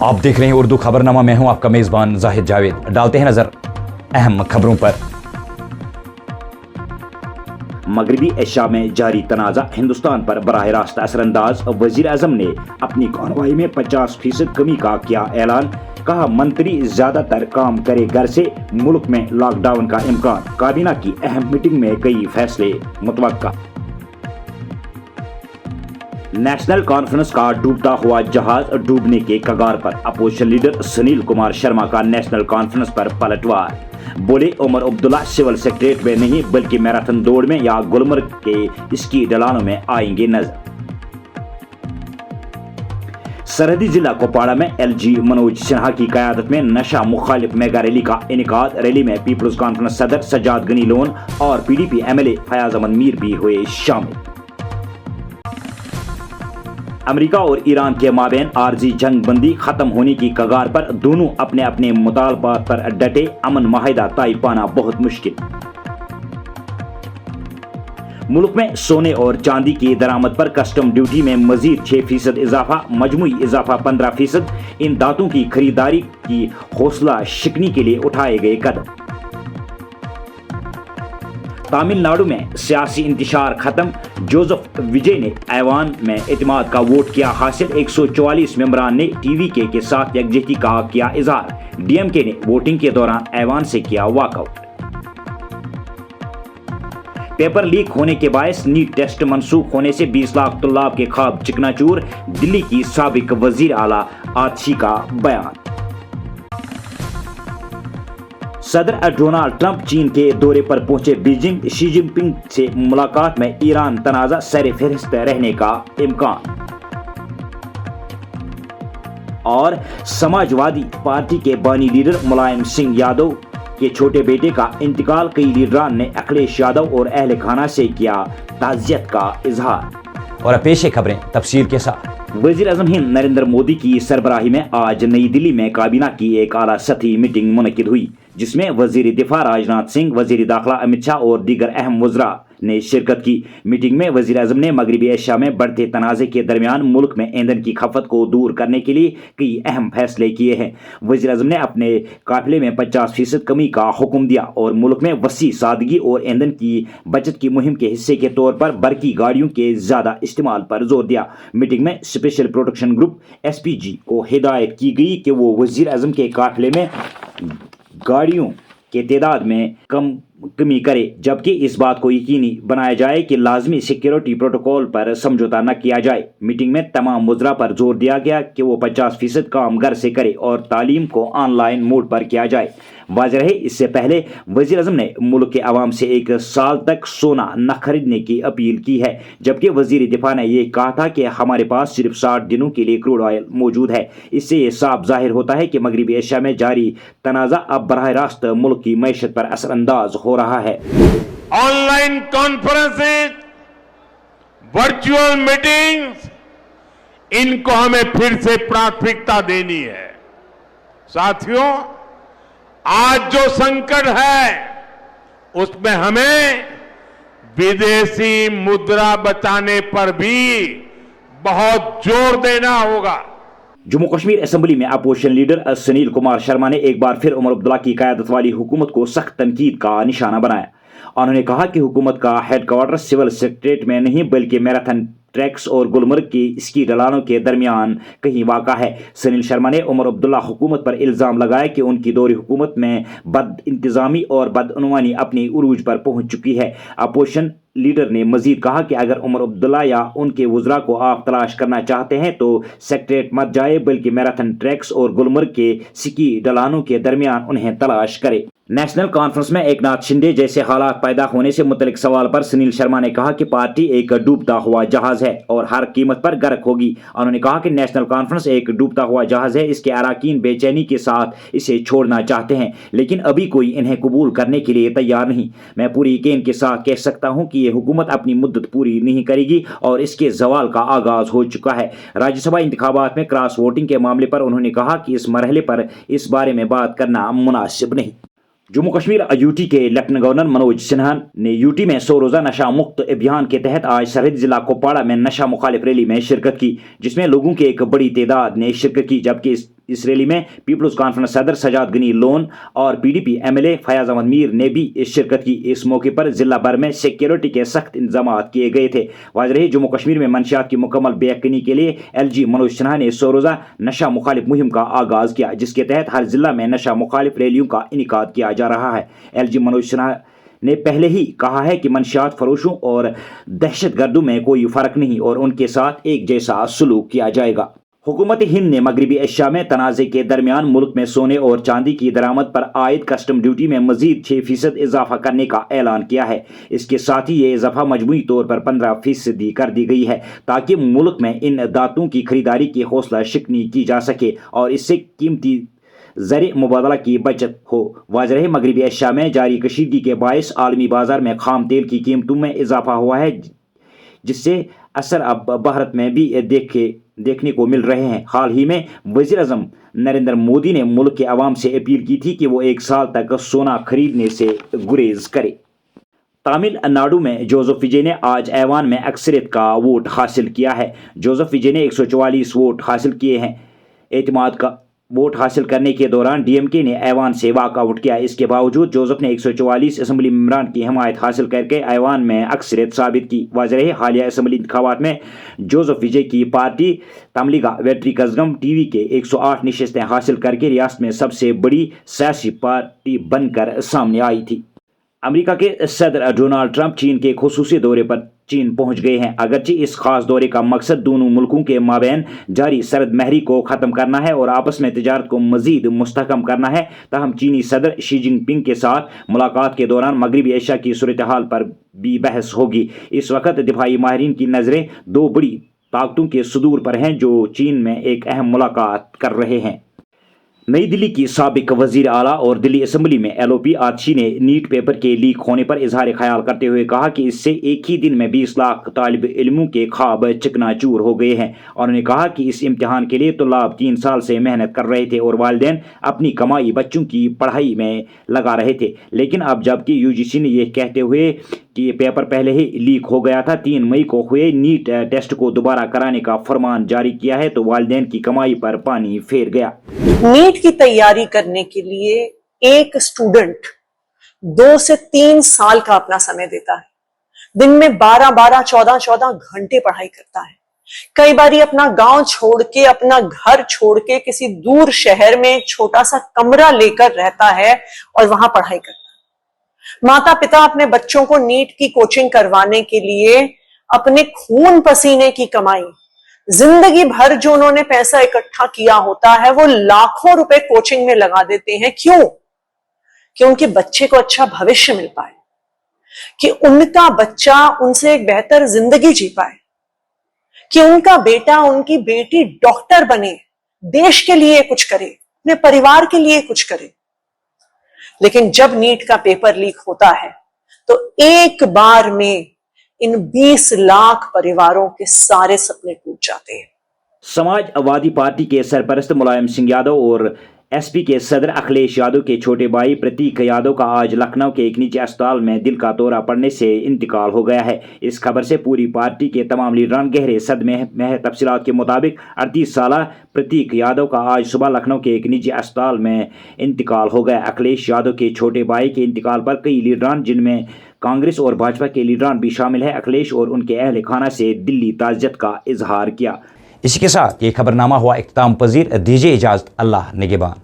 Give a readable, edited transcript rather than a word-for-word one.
آپ دیکھ رہے ہیں اردو خبرنامہ، میں ہوں آپ کا میزبان زاہد جاوید۔ ڈالتے ہیں نظر اہم خبروں پر۔ مغربی ایشیا میں جاری تنازع ہندوستان پر براہ راست اثر انداز، وزیر اعظم نے اپنی کارروائی میں 50% کمی کا کیا اعلان، کہا منتری زیادہ تر کام کرے گھر سے، ملک میں لاک ڈاؤن کا امکان، کابینہ کی اہم میٹنگ میں کئی فیصلے متوقع۔ نیشنل کانفرنس کا ڈوبتا ہوا جہاز ڈوبنے کے کگار پر، اپوزیشن لیڈر سنیل کمار شرما کا نیشنل کانفرنس پر پلٹوار، بولے عمر عبداللہ سول سیکریٹریٹ میں نہیں بلکہ میراتھن دوڑ میں یا گلمرگ کے اسکی ڈلانوں میں آئیں گے نظر۔ سرحدی ضلع کپواڑہ میں ایل جی منوج سنہا کی قیادت میں نشہ مخالف میگا ریلی کا انعقاد، ریلی میں پیپلز کانفرنس صدر سجاد غنی لون اور P D P M L A Fayaz Ahmad Mir بھی ہوئے شامل۔ امریکہ اور ایران کے مابین عارضی جنگ بندی ختم ہونے کی کگار پر، دونوں اپنے اپنے مطالبات پر ڈٹے، امن معاہدہ طے پانا بہت مشکل۔ ملک میں سونے اور چاندی کی درآمد پر کسٹم ڈیوٹی میں مزید 6% اضافہ، مجموعی اضافہ 15%، ان دھاتوں کی خریداری کی حوصلہ شکنی کے لیے اٹھائے گئے قدم۔ تامل ناڈو میں سیاسی انتشار ختم، جوزف وجے نے ایوان میں اعتماد کا ووٹ کیا حاصل، 144 ممبران نے ٹی وی کے ساتھ یکجہتی کا کیا اظہار، ڈی ایم کے نے ووٹنگ کے دوران ایوان سے کیا واک آؤٹ۔ پیپر لیک ہونے کے باعث نیٹ ٹیسٹ منسوخ ہونے سے 20 لاکھ طلاب کے خواب چکنا چور، دلی کی سابق وزیر اعلیٰ آتشی کا بیان۔ صدر ڈونالڈ ٹرمپ چین کے دورے پر پہنچے بیجنگ، شی جن پنگ سے ملاقات میں ایران تنازع سر فہرست رہنے کا امکان۔ اور سماجوادی پارٹی کے بانی لیڈر ملائم سنگھ یادو کے چھوٹے بیٹے کا انتقال، کئی لیڈران نے اکھلیش یادو اور اہل خانہ سے کیا تعزیت کا اظہار۔ اور اب پیش خبریں تفصیل کے ساتھ۔ وزیر اعظم ہند نریندر مودی کی سربراہی میں آج نئی دلی میں کابینہ کی ایک اعلیٰ سطحی میٹنگ منعقد ہوئی، جس میں وزیر دفاع راج ناتھ سنگھ، وزیر داخلہ امت شاہ اور دیگر اہم وزراء نے شرکت کی۔ میٹنگ میں وزیر اعظم نے مغربی ایشیا میں بڑھتے تنازع کے درمیان ملک میں ایندھن کی کھپت کو دور کرنے کے لیے کئی اہم فیصلے کیے ہیں۔ وزیر اعظم نے اپنے قافلے میں 50% کمی کا حکم دیا اور ملک میں وسیع سادگی اور ایندھن کی بچت کی مہم کے حصے کے طور پر برقی گاڑیوں کے زیادہ استعمال پر زور دیا۔ میٹنگ میں special protection group S P G کو ہدایت کی گئی کہ وہ وزیر اعظم کے قافلے میں گاڑیوں کے تعداد میں کمی کرے، جبکہ اس بات کو یقینی بنایا جائے کہ لازمی سیکیورٹی پروٹوکول پر سمجھوتہ نہ کیا جائے۔ میٹنگ میں تمام وزراء پر زور دیا گیا کہ وہ 50% کام گھر سے کرے اور تعلیم کو آن لائن موڈ پر کیا جائے۔ واضح رہے، اس سے پہلے وزیر اعظم نے ملک کے عوام سے 1 سال تک سونا نہ خریدنے کی اپیل کی ہے، جبکہ وزیر دفاع نے یہ کہا تھا کہ ہمارے پاس صرف 60 دنوں کے لیے کروڈ آئل موجود ہے۔ اس سے یہ صاف ظاہر ہوتا ہے کہ مغربی ایشیا میں جاری تنازع اب براہ راست ملک کی معیشت پر اثر انداز ہو رہا ہے۔ Online conferences, virtual meetings, ان کو ہمیں پھر سے پراتھمکتا دینی ہے۔ ساتھیوں، آج جو سنکٹ ہے اس میں ہمیں विदेशी मुद्रा बचाने पर भी बहुत जोर देना होगा। जम्मू कश्मीर असेंबली में अपोजिशन लीडर सुनील कुमार शर्मा ने एक बार फिर उमर अब्दुल्ला की क़यादत वाली हुकूमत को सख्त तनकीद का निशाना बनाया। उन्होंने कहा कि हुकूमत का हेडक्वार्टर सिविल सेक्रेटरीट में नहीं बल्कि मैराथन ट्रैक्स और गुलमर्ग की स्की ढलानों के दरमियान कहीं वाक़ा है। सुनील शर्मा ने उमर अब्दुल्ला हुकूमत पर इल्ज़ाम लगाया कि उनकी दौरी हुकूमत में बद इंतज़ामी और बदअनवानी अपनी उरूज पर पहुंच चुकी है। अपोजिशन लीडर ने मजीद कहा कि अगर उमर अब्दुल्ला या उनके वज़रा को आप तलाश करना चाहते हैं तो सेक्रेटरीट मत जाए बल्कि मैराथन ट्रैक्स और गुलमर्ग के स्की ढलानों के दरमियान उन्हें तलाश करे। नेशनल कॉन्फ्रेंस में एकनाथ शिंदे जैसे हालात पैदा होने से मुतल्लिक सवाल पर सुनील शर्मा ने कहा कि पार्टी एक डूबता हुआ जहाज है और हर कीमत पर गर्क होगी। उन्होंने कहा कि नेशनल कॉन्फ्रेंस एक डूबता हुआ जहाज है, इसके अरकान बेचैनी के साथ इसे छोड़ना चाहते हैं लेकिन अभी कोई इन्हें कबूल करने के लिए तैयार नहीं। मैं पूरी यकीन के साथ कह सकता हूं कि ये हुकूमत अपनी मुद्दत पूरी नहीं करेगी और इसके जवाल का आगाज हो चुका है। राज्यसभा इंतखाबात में क्रॉस वोटिंग के मामले पर उन्होंने कहा कि इस मरहले पर इस बारे में बात करना मुनासिब नहीं। जम्मू कश्मीर यूटी के लेफ्टिनेंट गवर्नर मनोज सिन्हा ने यूटी में 100 रोजा नशा मुक्त अभियान के तहत आज सरहदी जिला कुपवाड़ा में नशा मुखालिफ रैली में शिरकत की, जिसमें लोगों की एक बड़ी तादाद ने शिरकत की। जबकि इस रैली में पीपल्स कॉन्फ्रेंस सदर सजाद गनी लोन और पीडीपी एमएलए फयाज अहमद मीर ने भी शिरकत की। इस मौके पर जिला भर में सिक्योरिटी के सख्त इंतजाम किए गए थे। वाज़ेह रहे, जम्मू कश्मीर में मंशियात की मुकम्मल बेयकीनी के लिए एलजी मनोज सिन्हा ने 100 रोजा नशा मुखालिफ मुहिम का आगाज किया, जिसके तहत हर जिला में नशा मुखालिफ रैलियों का इनेकाद किया जा रहा है। एलजी मनोज सिन्हा ने पहले ही कहा है कि मंशियात फरोशों और दहशतगर्दों में कोई फर्क नहीं और उनके साथ एक जैसा सलूक किया जाएगा। हुकूमत हिंद ने मगरबी एशिया में तनाज़े के दरमियान मुल्क में सोने और चांदी की दरामद पर आयद कस्टम ड्यूटी में मजीद 6% इजाफा करने का ऐलान किया है। इसके साथ ही ये इजाफा मजमूई तौर पर 15% कर दी गई है, ताकि मुल्क में इन दातों की खरीदारी की हौसला शिकनी की जा सके और इससे कीमती ज़र मुबादला की बचत हो। वाज़ेह रहे, मगरबी एशिया में जारी कशीदगी के बायस आलमी बाजार में खाम तेल की कीमतों में इजाफा हुआ है, जिससे असर अब भारत में भी देखने को मिल रहे हैं। हाल ही में वज़ीर आज़म नरेंद्र मोदी ने मुल्क के अवाम से अपील की थी कि वो 1 साल तक सोना खरीदने से गुरेज करे। तमिलनाडु में जोसेफ विजय ने आज ऐवान में अक्सरियत का वोट हासिल किया है। जोसेफ विजय ने 144 वोट हासिल किए हैं। एतमाद का वोट हासिल करने के दौरान डीएमके ने ऐवान से वॉकआउट किया। इसके बावजूद जोसेफ ने 144 असम्बली मेंबरान की हिमायत हासिल करके ऐवान में अक्सरियत साबित की। वाज़ेह रहे, हालिया असम्बली इंतखाबात में जोसेफ विजय की पार्टी तमलीगा वेट्री कज़गम टीवी के 108 नशिस्तें हासिल करके रियासत में सबसे बड़ी सियासी पार्टी बनकर सामने आई थी। अमेरिका के सदर डोनाल्ड ट्रंप चीन के खुसूसी दौरे पर चीन पहुंच गए हैं। अगरचे इस खास दौरे का मकसद दोनों मुल्कों के माबैन जारी सरद महरी को ख़त्म करना है और आपस में तिजारत को मजीद मुस्तहकम करना है, ताहम चीनी सदर शी जिनपिंग के साथ मुलाकात के दौरान मगरबी एशिया की सूरत हाल पर भी बहस होगी। इस वक्त दिफाई माहिरीन की नज़रें 2 बड़ी ताकतों के सुदूर पर हैं जो चीन में एक अहम मुलाकात कर रहे हैं। नई दिल्ली की साबिक वजीर आला और दिल्ली असम्बली में एलओपी आतिशी ने नीट पेपर के लीक होने पर इजहार ख्याल करते हुए कहा कि इससे एक ही दिन में 20 लाख तालिब इल्मों के ख्वाब चिकनाचूर हो गए हैं। और उन्होंने कहा कि इस इम्तिहान के लिए तुल्लाब 3 साल से मेहनत कर रहे थे और वालिदैन अपनी कमाई बच्चों की पढ़ाई में लगा रहे थे, लेकिन अब जबकि यूजीसी ने यह कहते हुए कि पेपर पहले ही लीक हो गया था, 3 मई को हुए नीट टेस्ट को दोबारा कराने का फरमान जारी किया है, तो वालिदैन की कमाई पर पानी फेर गया। नीट की तैयारी करने के लिए एक स्टूडेंट 2 से 3 साल का अपना समय देता है। दिन में 12-12, 14-14 घंटे पढ़ाई करता है। कई बारी अपना गांव छोड़ के, अपना घर छोड़ के किसी दूर शहर में छोटा सा कमरा लेकर रहता है और वहां पढ़ाई करता है। माता पिता अपने बच्चों को नीट की कोचिंग करवाने के लिए अपने खून पसीने की कमाई, जिंदगी भर जो उन्होंने पैसा इकट्ठा किया होता है, वो लाखों रुपए कोचिंग में लगा देते हैं। क्यों? कि उनके बच्चे को अच्छा भविष्य मिल पाए, कि उनका बच्चा उनसे एक बेहतर जिंदगी जी पाए, कि उनका बेटा, उनकी बेटी डॉक्टर बने, देश के लिए कुछ करे, अपने परिवार के लिए कुछ करे। लेकिन जब नीट का पेपर लीक होता है तो एक बार में इन 20 लाख परिवारों के सारे सपने टूट जाते हैं। समाजवादी पार्टी के सरपरस्त मुलायम सिंह यादव और एसपी के सदर अखिलेश यादव के छोटे भाई प्रतीक यादव का आज लखनऊ के एक निजी अस्पताल में दिल का दौरा पड़ने से इंतकाल हो गया है। इस खबर से पूरी पार्टी के तमाम लीडरान गहरे सदमे में। तफसीलात के मुताबिक 38 साल प्रतीक यादव का आज सुबह लखनऊ के एक निजी अस्पताल में इंतकाल हो गया। अखिलेश यादव के छोटे भाई के इंतकाल पर कई लीडरान, जिनमें कांग्रेस और भाजपा के लीडरान भी शामिल है, अखिलेश और उनके अहल खाना से दिल्ली ताज़ियत का इजहार किया। इसी के साथ ये खबरनामा हुआ इख्तिताम पजीर। दीजिए इजाज़त। अल्लाह निगहबान।